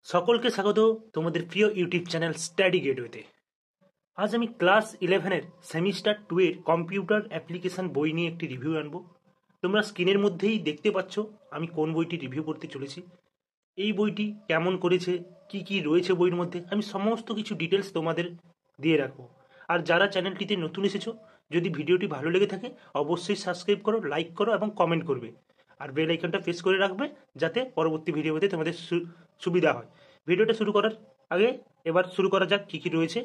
সকলকে স্বাগত তোমাদের প্রিয় ইউটিউব চ্যানেল স্টাডি গেটওয়েতে। আজ আমি ক্লাস 11-এর সেমিস্টার 2-এর কম্পিউটার অ্যাপ্লিকেশন বই নিয়ে একটি রিভিউ আনবো। তোমরা স্ক্রিনের মধ্যেই দেখতে পাচ্ছ আমি কোন বইটি রিভিউ করতে চলেছি, এই বইটি কেমন করেছে, কি কি রয়েছে বইয়ের মধ্যে, আমি সমস্ত কিছু ডিটেলস তোমাদের দিয়ে রাখবো। আর যারা চ্যানেলটিতে নতুন এসেছো, যদি ভিডিওটি ভালো লেগে থাকে অবশ্যই সাবস্ক্রাইব করো, লাইক করো এবং কমেন্ট করবে। আর বেল আইকনটা প্রেস করে রাখবে যাতে পরবর্তী ভিডিও পেতে তোমাদের সুবিধা হয়। ভিডিওটা শুরু করার আগে এবার শুরু করা যাক, কী কী রয়েছে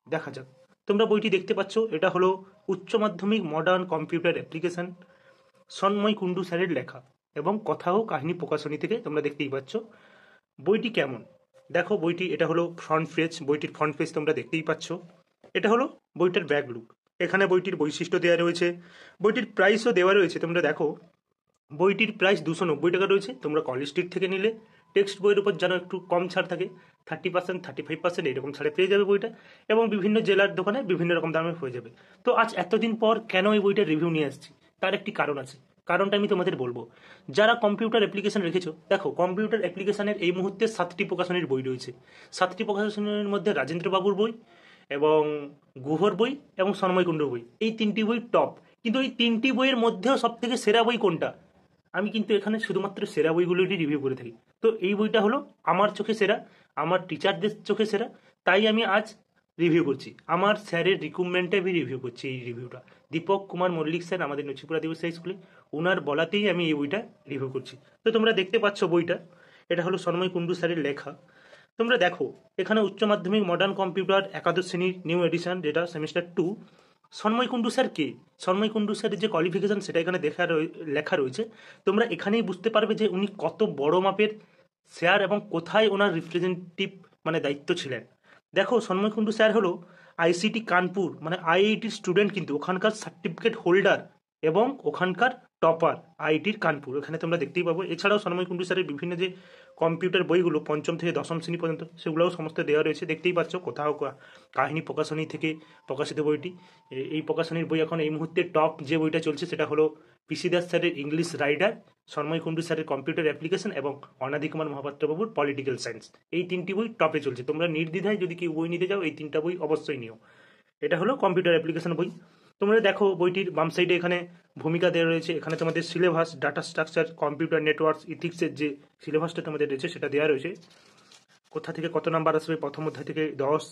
দেখা যাক। তোমরা বইটি দেখতে পাচ্ছ, এটা হলো উচ্চ মাধ্যমিক modern computer application, Sanmoy Kundu স্যারের লেখা এবং কথা ও কাহিনী প্রকাশনী থেকে তোমরা দেখতেই পাচ্ছ। বইটি কেমন দেখো, বইটি এটা হলো ফ্রন্ট পেজ, বইটির ফ্রন্ট পেজ তোমরা দেখতেই পাচ্ছ। এটা হলো বইটার ব্যাক লুক, এখানে বইটির বৈশিষ্ট্য দেওয়া রয়েছে, বইটির প্রাইসও দেওয়া রয়েছে। তোমরা দেখো বইটির প্রাইস 290 টাকা রয়েছে। তোমরা কলেজ স্ট্রিট থেকে নিলে টেক্সট বইয়ের উপর যেন একটু কম ছাড় থাকে, 30%, 35% এইরকম ছাড়ে পেয়ে যাবে বইটা, এবং বিভিন্ন জেলার দোকানে বিভিন্ন রকম দামে হয়ে যাবে। তো আজ এতদিন পর কেন এই বইটার রিভিউ নিয়ে আসছি, তার একটি কারণ আছে। কারণটা আমি তোমাদের বলবো। যারা কম্পিউটার অ্যাপ্লিকেশন রেখেছো, দেখো কম্পিউটার অ্যাপ্লিকেশনের এই মুহূর্তে 7টি প্রকাশনীর বই রয়েছে। 7টি প্রকাশনীর মধ্যে রাজেন্দ্র বাবুর বই এবং গুহর বই এবং সন্ময় কুণ্ডুর বই, এই 3টি বই টপ। কিন্তু এই 3টি বইয়ের মধ্যেও সব থেকে সেরা বই কোনটা, আমি কিন্তু এখানে শুধুমাত্র সেরা বইগুলোরই রিভিউ করে থাকি। তো এই বইটা হলো আমার চোখে সেরা, আমার টিচারদের চোখে সেরা, তাই আমি আজ রিভিউ করছি। আমার স্যারের রিকমেন্ডে আমি রিভিউ করছি এই রিভিউটা। দীপক কুমার মল্লিক স্যার, আমাদের নচিপুরা দিবস স্কুলে, ওনার বলাতেই আমি এই বইটা রিভিউ করছি। তো তোমরা দেখতে পাচ্ছ বইটা, এটা হলো সন্ময় কুণ্ডু স্যারের লেখা। তোমরা দেখো এখানে উচ্চ মাধ্যমিক মডার্ন কম্পিউটার একাদশ শ্রেণীর নিউ এডিশন, যেটা সেমিস্টার 2। সন্ময় কুণ্ডু স্যার কে? সন্ময় কুণ্ডু স্যারের যে কোয়ালিফিকেশন সেটা এখানে লেখা রয়েছে। তোমরা এখানেই বুঝতে পারবে যে উনি কত বড় মাপের স্যার এবং কোথায় ওনার রিপ্রেজেন্টেটিভ মানে দায়িত্ব ছিলেন। দেখো সন্ময় কুণ্ডু স্যার হলো আইসিটি কানপুর মানে আইআইটির স্টুডেন্ট, কিন্তু ওখানকার সার্টিফিকেট হোল্ডার এবং ওখানকার টপার আইআইটির কানপুর, এখানে তোমরা দেখতেই পাবো। এছাড়াও সন্ময় কুণ্ডু স্যারের বিভিন্ন যে কম্পিউটার বইগুলো 5ম থেকে 10ম শ্রেণী পর্যন্ত, সেগুলোও সমস্ত দেওয়া রয়েছে, দেখতেই পাচ্ছ। কোথাও কাহিনী প্রকাশনী থেকে প্রকাশিত বইটি। এই প্রকাশনীর বই এখন এই মুহূর্তে টপ যে বইটা চলছে সেটা হলো পিসি দাস স্যারের ইংলিশ রাইডার, সন্ময় কুণ্ডু স্যারের কম্পিউটার অ্যাপ্লিকেশন এবং অনাদি কুমার মহাপাত্র বাবুর পলিটিক্যাল সায়েন্স। এই 3টি বই টপে চলছে। তোমরা নির্দ্বিধায় যদি কেউ বই নিতে যাও এই 3টা বই অবশ্যই নিও। এটা হলো কম্পিউটার অ্যাপ্লিকেশন বই। তোমরা দেখো বইটির বাম সাইডে এখানে ভূমিকা দেওয়া রয়েছে, এখানে তোমাদের syllabus, data structure, computer networks, ইথিক্সের যে সিলেবাসটা তোমাদের রয়েছে সেটা দেওয়া রয়েছে। কোথা থেকে কত নাম্বার আসবে, প্রথম অধ্যায় থেকে 10,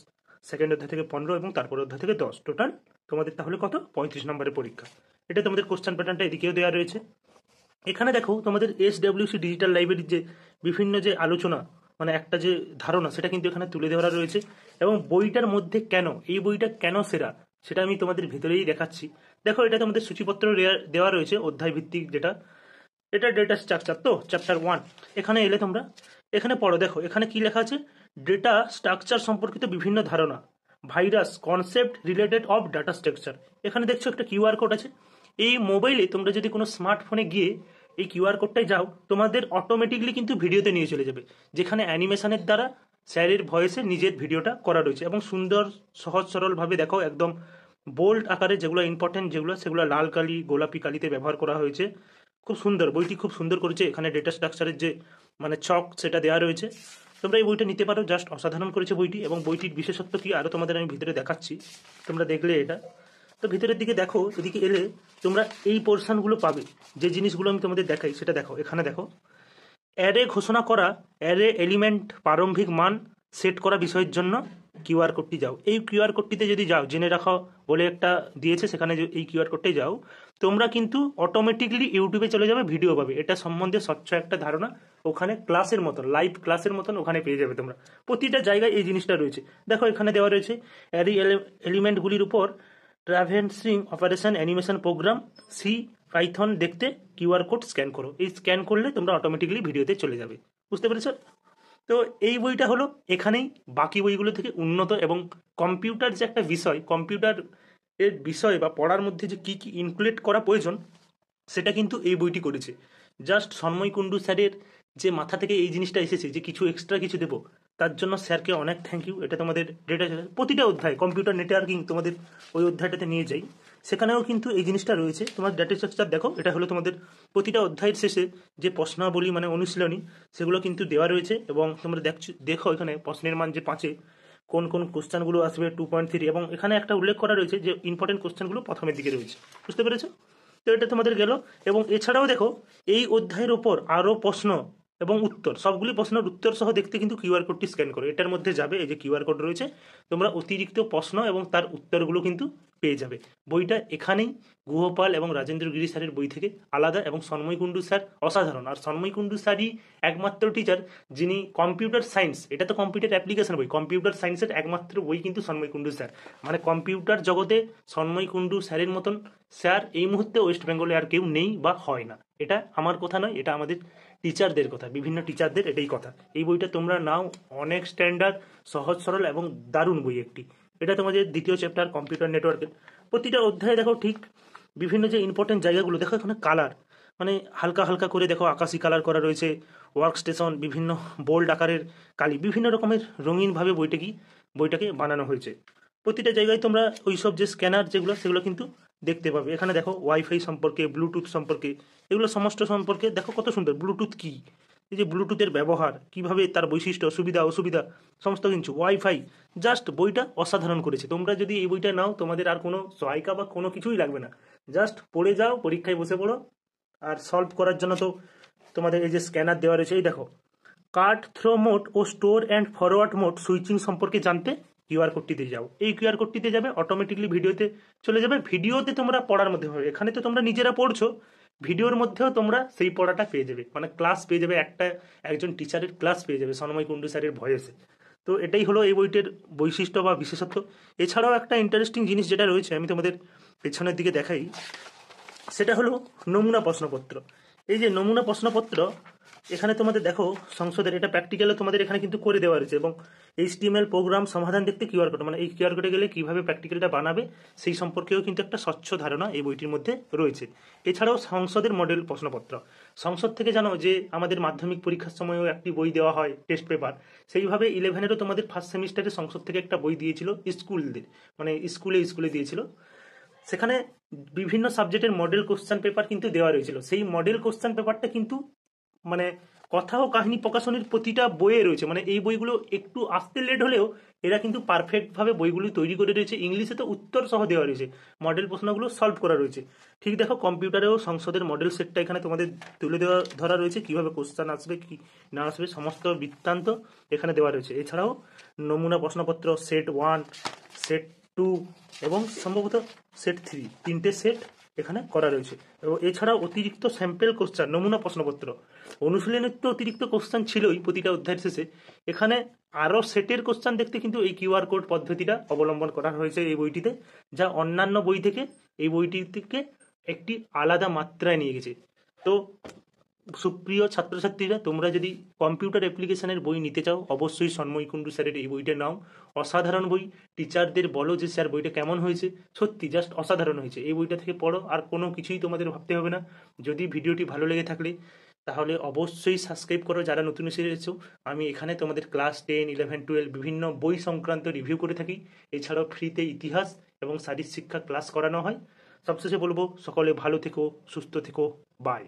সেকেন্ড অধ্যায় থেকে 15 এবং তারপর অধ্যায় থেকে 10, টোটাল তোমাদের তাহলে কত, 35 নম্বরের পরীক্ষা। এটা তোমাদের কোশ্চেন প্যাটার্নটা এদিকেও দেওয়া রয়েছে। এখানে দেখো তোমাদের SWC ডিজিটাল লাইব্রেরির যে বিভিন্ন যে আলোচনা মানে একটা যে ধারণা সেটা কিন্তু এখানে তুলে ধরা রয়েছে। এবং বইটার মধ্যে কেন এই বইটা কেন সেরা সেটা আমি তোমাদের ভেতরেই দেখাচ্ছি। দেখো এটা তোমাদের সূচিপত্র দেওয়া রয়েছে অধ্যায় ভিত্তিক, যেটা এটা ডেটা স্ট্রাকচার, তো চ্যাপ্টার 1। এখানে এলে তোমরা এখানে পড়ো, দেখো এখানে কি লেখা আছে, ডেটা স্ট্রাকচার সম্পর্কিত বিভিন্ন ধারণা, virus concept related of data structure. এখানে দেখছো একটা কিউআর কোড আছে। এই মোবাইলে তোমরা যদি কোনো স্মার্টফোনে গিয়ে এই কিউআর কোডটায় যাও, তোমাদের অটোমেটিকলি কিন্তু ভিডিওতে নিয়ে চলে যাবে, যেখানে অ্যানিমেশনের দ্বারা স্যারের ভয়েসে নিজের ভিডিওটা করা রয়েছে এবং সুন্দর সহজ সরলভাবে দেখো একদম বোল্ড আকারে যেগুলো ইম্পর্টেন্ট যেগুলো সেগুলো লাল কালি গোলাপি কালিতে ব্যবহার করা হয়েছে। খুব সুন্দর, বইটি খুব সুন্দর করেছে। এখানে ডেটা স্ট্রাকচারের যে মানে ছক সেটা দেওয়া রয়েছে। তোমরা এই বইটা নিতে পারো, জাস্ট অসাধারণ করেছে বইটি। এবং বইটির বিশেষত্ব কি আরও তোমাদের আমি ভিতরে দেখাচ্ছি, তোমরা দেখলে এটা। তো ভিতরের দিকে দেখো, এদিকে এলে তোমরা এই পোর্শনগুলো পাবে, যে জিনিসগুলো আমি তোমাদের দেখাই সেটা দেখো। এখানে দেখো অ্যারে ঘোষণা করা, অ্যারে এলিমেন্ট প্রারম্ভিক মান সেট করা বিষয়ের জন্য কিউআর কোডটি যাও। এই কিউআর কোডটিতে যদি যাও, জেনে রাখো বলে একটা দিয়েছে, সেখানে এই কিউআর কোডটাই যাও, তোমরা কিন্তু অটোমেটিকলি ইউটিউবে চলে যাবে, ভিডিও পাবে। এটা সম্বন্ধে স্বচ্ছ একটা ধারণা ওখানে ক্লাসের মতন, লাইভ ক্লাসের মতন ওখানে পেয়ে যাবে তোমরা। প্রতিটা জায়গায় এই জিনিসটা রয়েছে। দেখো এখানে দেওয়া রয়েছে অ্যারে এলিমেন্টগুলির উপর traversing operation animation program C Python দেখতে কিউআর কোড স্ক্যান করো। এই স্ক্যান করলে তোমরা অটোমেটিকলি ভিডিওতে চলে যাবে। বুঝতে পেরেছো? তো এই বইটা হলো এখানেই বাকি বইগুলো থেকে উন্নত, এবং কম্পিউটার যে একটা বিষয়, কম্পিউটার এর বিষয় বা পড়ার মধ্যে যে কি কি ইনক্লুড করা প্রয়োজন সেটা কিন্তু এই বইটি করেছে। জাস্ট সন্ময় কুণ্ডু স্যারের যে মাথা থেকে এই জিনিসটা এসেছে যে কিছু এক্সট্রা কিছু দেবো, তার জন্য স্যারকে অনেক থ্যাংক ইউ। এটা তোমাদের ডেটা প্রতিটা অধ্যায় কম্পিউটার নেটওয়ার্কিং তোমাদের ওই অধ্যায়টাতে নিয়ে যাই। সেখানেও কিন্তু এই জিনিসটা রয়েছে। তোমার ডেটা স্ট্রাকচার দেখো, এটা হলো তোমাদের প্রতিটা অধ্যায়ের শেষে যে প্রশ্নাবলী মানে অনুশীলনী সেগুলো কিন্তু দেওয়া রয়েছে, এবং তোমরা দেখো এখানে প্রশ্নের মান যে 5-এ কোন কোন কোশ্চেনগুলো আসবে 2.3, এবং এখানে একটা উল্লেখ করা রয়েছে যে ইম্পর্টেন্ট কোশ্চেনগুলো প্রথমের দিকে রয়েছে। বুঝতে পেরেছো? তো এটা তোমাদের গেল। এবং এছাড়াও দেখো এই অধ্যায়ের ওপর আরও প্রশ্ন এবং উত্তর, সবগুলি প্রশ্নের উত্তর সহ দেখতে কিন্তু কিউআর কোডটি স্ক্যান করো। এটার মধ্যে যাবে, এই যে কিউআর কোড রয়েছে, তোমরা অতিরিক্ত প্রশ্ন এবং তার উত্তরগুলো কিন্তু পেয়ে যাবে। বইটা এখানেই গুহপাল এবং রাজেন্দ্র গিরি স্যারের বই থেকে আলাদা, এবং সন্ময় কুণ্ডু স্যার অসাধারণ। আর সন্ময় কুণ্ডু স্যারই একমাত্র টিচার যিনি কম্পিউটার সায়েন্স, এটা তো কম্পিউটার অ্যাপ্লিকেশন বই, কম্পিউটার সায়েন্সের একমাত্র বই কিন্তু সন্ময় কুণ্ডু স্যার। মানে কম্পিউটার জগতে সন্ময় কুণ্ডু স্যারের মতন স্যার এই মুহূর্তে ওয়েস্ট বেঙ্গলে আর কেউ নেই বা হয় না। এটা আমার কথা নয়, এটা আমাদের টিচারদের কথা, বিভিন্ন টিচারদের এটাই কথা। এই বইটা তোমরা নাও, অনেক স্ট্যান্ডার্ড, সহজ সরল এবং দারুণ বই একটি। এটা তোমাদের দ্বিতীয় চ্যাপ্টার কম্পিউটার নেটওয়ার্কের। প্রতিটা অধ্যায়ে দেখো ঠিক বিভিন্ন যে ইম্পর্টেন্ট জায়গাগুলো দেখো, এখানে কালার মানে হালকা হালকা করে দেখো আকাশি কালার করা রয়েছে, ওয়ার্ক স্টেশন, বিভিন্ন বোল্ড আকারের কালি, বিভিন্ন রকমের রঙিনভাবে বইটাকে বানানো হয়েছে। প্রতিটা জায়গায় তোমরা ওইসব যে স্ক্যানার যেগুলো সেগুলো কিন্তু দেখতে পাবে। এখানে দেখো ওয়াইফাই সম্পর্কে, ব্লুটুথ সম্পর্কে, এগুলো সমস্ত সম্পর্কে দেখো কত সুন্দর। ব্লুটুথ কি, এই যে ব্লুটুথের ব্যবহার, কিভাবে তার বৈশিষ্ট্য, সুবিধা অসুবিধা, সমস্ত কিছু। ওয়াইফাই, জাস্ট বইটা অসাধারণ করেছে। তোমরা যদি এই বইটা নাও, তোমাদের আর কোনো সহায়িকা বা কোনো কিছুই লাগবে না, জাস্ট পড়ে যাও, পরীক্ষায় বসে পড়ো। আর সলভ করার জন্য তো তোমাদের এই যে স্ক্যানার দেওয়া রয়েছে, এই দেখো কাট থ্রো মোড ও store and forward mode switching সম্পর্কে জানতে কিউআর কোডটিতে যাও। এই কিউআর কোডটিতে যাবে, অটোমেটিকলি ভিডিওতে চলে যাবে। ভিডিওতে তোমরা পড়ার মধ্যে হবে, এখানে তো তোমরা নিজেরা পড়ছো, ভিডিওর মধ্যেও তোমরা সেই পড়াটা পেয়ে যাবে, মানে ক্লাস পেয়ে যাবে, একজন টিচারের ক্লাস পেয়ে যাবে সন্ময় কুণ্ডু স্যারের ভয়েসে। তো এটাই হলো এই বইটির বৈশিষ্ট্য বা বিশেষত্ব। এছাড়াও একটা ইন্টারেস্টিং জিনিস যেটা রয়েছে, আমি তোমাদের পেছনের দিকে দেখাই, সেটা হলো নমুনা প্রশ্নপত্র। এই যে নমুনা প্রশ্নপত্র, এখানে তোমাদের দেখো সংসদের এটা প্র্যাকটিক্যালে তোমাদের এখানে কিন্তু করে দেওয়া রয়েছে, এবং HTML প্রোগ্রাম সমাধান দেখতে কিউআর কোড, মানে এই কিউআর কোডে গেলে কিভাবে প্র্যাকটিক্যালটা বানাবে সেই সম্পর্কেও কিন্তু একটা স্বচ্ছ ধারণা এই বইটির মধ্যে রয়েছে। এছাড়াও সংসদের মডেল প্রশ্নপত্র, সংসদ থেকে জানো যে আমাদের মাধ্যমিক পরীক্ষার সময়ও একটি বই দেওয়া হয়, টেস্ট পেপার, সেইভাবে 11-এরও তোমাদের ফার্স্ট সেমিস্টারে সংসদ থেকে একটা বই দিয়েছিল স্কুলদের, মানে স্কুলে দিয়েছিল। সেখানে বিভিন্ন সাবজেক্টের মডেল কোশ্চেন পেপার কিন্তু দেওয়া রয়েছিল। সেই মডেল কোশ্চেন পেপারটা কিন্তু মানে কথা ও কাহিনী প্রকাশনীর প্রতিটা বইয়ে রয়েছে। মানে এই বইগুলো একটু আসতে লেট হলেও এরা কিন্তু পারফেক্টভাবে বইগুলো তৈরি করে রয়েছে। ইংলিশে তো উত্তর সহ দেওয়া রয়েছে, মডেল প্রশ্নগুলো সলভ করা রয়েছে। ঠিক দেখো কম্পিউটারেও সংসদের মডেল সেটটা এখানে তোমাদের তুলে ধরা রয়েছে, কিভাবে কোশ্চেন আসবে কি না আসবে সমস্ত বৃত্তান্ত এখানে দেওয়া রয়েছে। এছাড়াও নমুনা প্রশ্নপত্র সেট 1, সেট 2 এবং সম্ভবত সেট 3, 3টে সেট এখানে করা রয়েছে। এবং এছাড়াও অতিরিক্ত স্যাম্পেল কোশ্চেন, নমুনা প্রশ্নপত্র, অনুশীলনের তো অতিরিক্ত কোশ্চেন ছিলই প্রতিটা অধ্যায়ের শেষে, এখানে আরও সেটের কোশ্চেন দেখতে কিন্তু এই কিউআর কোড পদ্ধতিটা অবলম্বন করা হয়েছে এই বইটিতে, যা অন্যান্য বই থেকে এই বইটি থেকে একটি আলাদা মাত্রায় নিয়ে গেছে। তো সুপ্রিয় ছাত্রছাত্রীরা, তোমরা যদি কম্পিউটার অ্যাপ্লিকেশনের বই নিতে চাও, অবশ্যই সন্ময় কুণ্ডু স্যারের এই বইটা নাও। অসাধারণ বই, টিচারদের বলো যে স্যার বইটা কেমন হয়েছে, সত্যি জাস্ট অসাধারণ হয়েছে। এই বইটা থেকে পড়ো, আর কোনো কিছুই তোমাদের ভাবতে হবে না। যদি ভিডিওটি ভালো লেগে থাকলে তাহলে অবশ্যই সাবস্ক্রাইব করো যারা নতুন এসেছো। আমি এখানে তোমাদের ক্লাস 10, 11, 12 বিভিন্ন বই সংক্রান্ত রিভিউ করে থাকি। এছাড়াও ফ্রিতে ইতিহাস এবং শারীরিক শিক্ষা ক্লাস করানো হয়। সবশেষে বলবো, সকলে ভালো থেকো, সুস্থ থেকো, বাই।